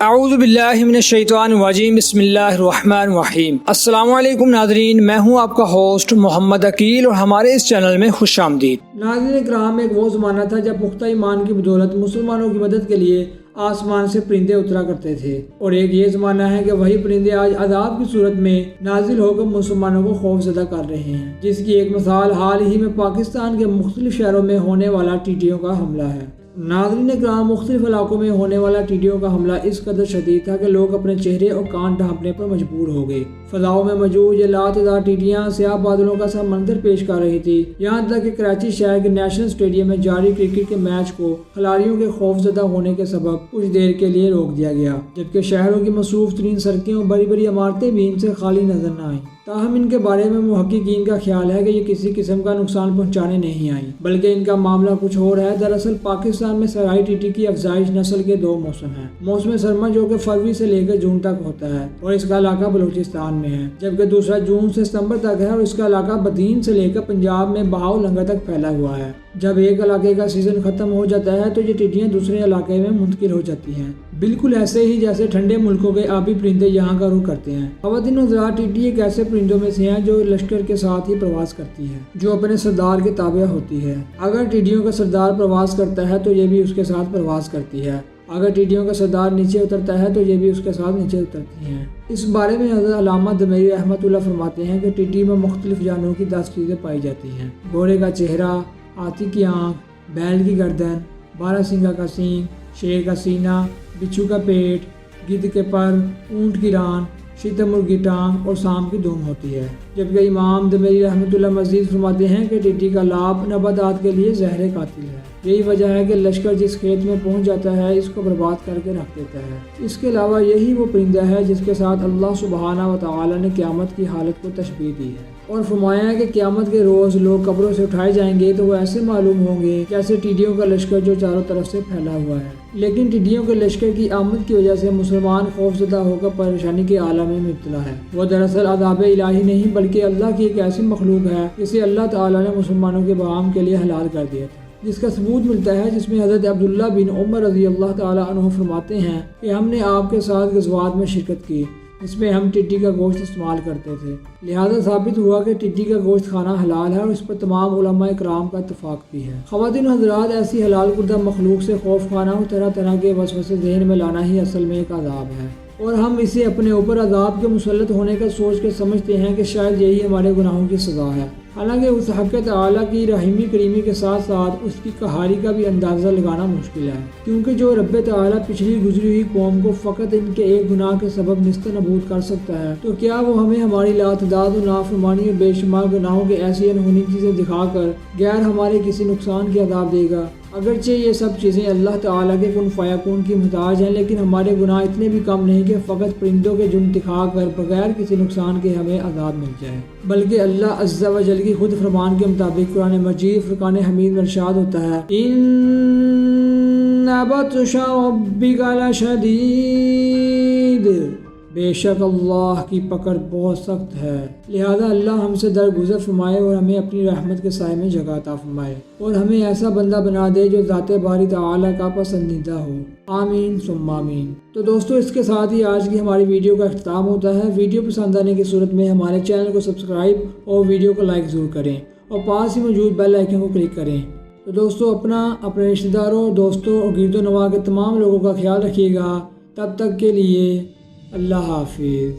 اعوذ باللہ من الشیطان الرجیم، بسم اللہ الرحمن الرحیم۔ السلام علیکم ناظرین، میں ہوں آپ کا ہوسٹ محمد عقیل اور ہمارے اس چینل میں خوش آمدید۔ ناظرین کرام، ایک وہ زمانہ تھا جب پختہ ایمان کی بدولت مسلمانوں کی مدد کے لیے آسمان سے پرندے اترا کرتے تھے، اور ایک یہ زمانہ ہے کہ وہی پرندے آج عذاب کی صورت میں نازل ہو کر مسلمانوں کو خوف زدہ کر رہے ہیں، جس کی ایک مثال حال ہی میں پاکستان کے مختلف شہروں میں ہونے والا ٹیڈیوں کا حملہ ہے۔ ناظرین کرام، مختلف علاقوں میں ہونے والا ٹیڈیوں کا حملہ اس قدر شدید تھا کہ لوگ اپنے چہرے اور کان ڈھانپنے پر مجبور ہو گئے۔ فضاؤں میں موجود یہ لاتعداد ٹیڈیاں سیاہ بادلوں کا سا منظر پیش کر رہی تھی، یہاں تک کہ کراچی شہر کے نیشنل اسٹیڈیم میں جاری کرکٹ کے میچ کو کھلاڑیوں کے خوف زدہ ہونے کے سبب کچھ دیر کے لیے روک دیا گیا، جبکہ شہروں کی مصروف ترین سڑکیں اور بڑی بڑی عمارتیں بھی ان سے خالی نظر نہ آئیں۔ تاہم ان کے بارے میں محققین کا خیال ہے کہ یہ کسی قسم کا نقصان پہنچانے نہیں آئیں، بلکہ ان کا معاملہ کچھ اور ہے۔ دراصل پاکستان میں سرائی ٹیڈی کی افزائش نسل کے دو موسم ہیں۔ موسم سرما جو کہ فروری سے لے کر جون تک ہوتا ہے اور اس کا علاقہ بلوچستان میں ہے، جبکہ دوسرا جون سے ستمبر تک ہے اور اس کا علاقہ بدین سے لے کر پنجاب میں بہاؤ لنگر تک پھیلا ہوا ہے۔ جب ایک علاقے کا سیزن ختم ہو جاتا ہے تو یہ ٹڈیاں دوسرے علاقے میں منتقل ہو جاتی ہیں، بالکل ایسے ہی جیسے ٹھنڈے ملکوں کے آبی پرندے یہاں کا رخ کرتے ہیں۔ خواتین حضرات، ٹڈی ایک ایسے پرندوں میں سے ہیں جو لشکر کے ساتھ ہی پرواز کرتی ہے، جو اپنے سردار کے تابع ہوتی ہے۔ اگر ٹڈیوں کا سردار پرواز کرتا ہے تو یہ بھی اس کے ساتھ پرواز کرتی ہے، اگر ٹڈیوں کا سردار نیچے اترتا ہے تو یہ بھی اس کے ساتھ نیچے اترتی ہیں۔ اس بارے میں حضرت علامہ دمیری رحمۃ اللہ فرماتے ہیں کہ ٹڈی میں مختلف جانوروں کی 10 چیزیں پائی جاتی ہیں: گھوڑے کا چہرہ، ہاتھی کی آنکھ، بیل کی گردن، بارہ سنگا کا سینگ، شیر کا سینہ، بچھو کا پیٹ، گدھ کے پر، اونٹ کی ران، شتر مرغ کی ٹانگ اور سام کی دونگ ہوتی ہے۔ جبکہ امام دمیری رحمۃ اللہ مزید فرماتے ہیں کہ ٹڈی کا لاب نباتات کے لیے زہر قاتل ہے۔ یہی وجہ ہے کہ لشکر جس کھیت میں پہنچ جاتا ہے اس کو برباد کر کے رکھ دیتا ہے۔ اس کے علاوہ یہی وہ پرندہ ہے جس کے ساتھ اللہ سبحانہ و تعالی نے قیامت کی حالت کو تشبیہ دی ہے، اور فرمایا ہے کہ قیامت کے روز لوگ قبروں سے اٹھائے جائیں گے تو وہ ایسے معلوم ہوں گے جیسے ٹڈیوں کا لشکر جو چاروں طرف سے پھیلا ہوا ہے۔ لیکن ٹڈیوں کے لشکر کی آمد کی وجہ سے مسلمان خوف زدہ ہو کر پریشانی کے عالم میں مبتلا ہے۔ وہ دراصل عذاب الہی نہیں بلکہ اللہ کی ایک ایسی مخلوق ہے جسے اللہ تعالیٰ نے مسلمانوں کے بہام کے لیے حلال کر دیا تھا، جس کا ثبوت ملتا ہے جس میں حضرت عبداللہ بن عمر رضی اللہ تعالیٰ عنہ فرماتے ہیں کہ ہم نے آپ کے ساتھ غزوات میں شرکت کی جس میں ہم ٹڈی کا گوشت استعمال کرتے تھے، لہذا ثابت ہوا کہ ٹڈی کا گوشت کھانا حلال ہے، اور اس پر تمام علماء کرام کا اتفاق بھی ہے۔ خواتین و حضرات، ایسی حلال کردہ مخلوق سے خوف کھانا اور طرح طرح کے وسوسے ذہن میں لانا ہی اصل میں ایک عذاب ہے، اور ہم اسے اپنے اوپر عذاب کے مسلط ہونے کا سوچ کے سمجھتے ہیں کہ شاید یہی ہمارے گناہوں کی سزا ہے، حالانکہ اس حق تعالیٰ کی رحیمی کریمی کے ساتھ ساتھ اس کی قہاری کا بھی اندازہ لگانا مشکل ہے، کیونکہ جو رب تعالیٰ پچھلی گزری ہوئی قوم کو فقط ان کے ایک گناہ کے سبب نیست نابود کر سکتا ہے، تو کیا وہ ہمیں ہماری لاتعداد و نافرمانی اور بے شمار گناہوں کے ایسی انہونی چیزیں دکھا کر غیر ہمارے کسی نقصان کے عذاب دے گا؟ اگرچہ یہ سب چیزیں اللہ تعالیٰ کے کن فیکون کی محتاج ہیں، لیکن ہمارے گناہ اتنے بھی کم نہیں کہ فقط پرندوں کے جھنڈ دکھا کر بغیر کسی نقصان کے ہمیں عذاب مل جائے، بلکہ اللہ عز و جل کی خود فرمان کے مطابق قرآن مجید فرقان حمید میں ارشاد ہوتا ہے: اِنَّ بَطْشَ رَبِّكَ لَشَدِيدٌ، بے شک اللہ کی پکڑ بہت سخت ہے۔ لہذا اللہ ہم سے درگزر فرمائے اور ہمیں اپنی رحمت کے سائے میں جگہ عطا فرمائے، اور ہمیں ایسا بندہ بنا دے جو ذات باری تعالیٰ کا پسندیدہ ہو۔ آمین ثم آمین۔ تو دوستو، اس کے ساتھ ہی آج کی ہماری ویڈیو کا اختتام ہوتا ہے۔ ویڈیو پسند آنے کی صورت میں ہمارے چینل کو سبسکرائب اور ویڈیو کو لائک ضرور کریں، اور پاس ہی موجود بیل آئیکن کو کلک کریں۔ تو دوستو، اپنے رشتہ داروں، دوستوں اور گرد و نواح کے تمام لوگوں کا خیال رکھیے گا۔ تب تک کے لیے اللہ حافظ۔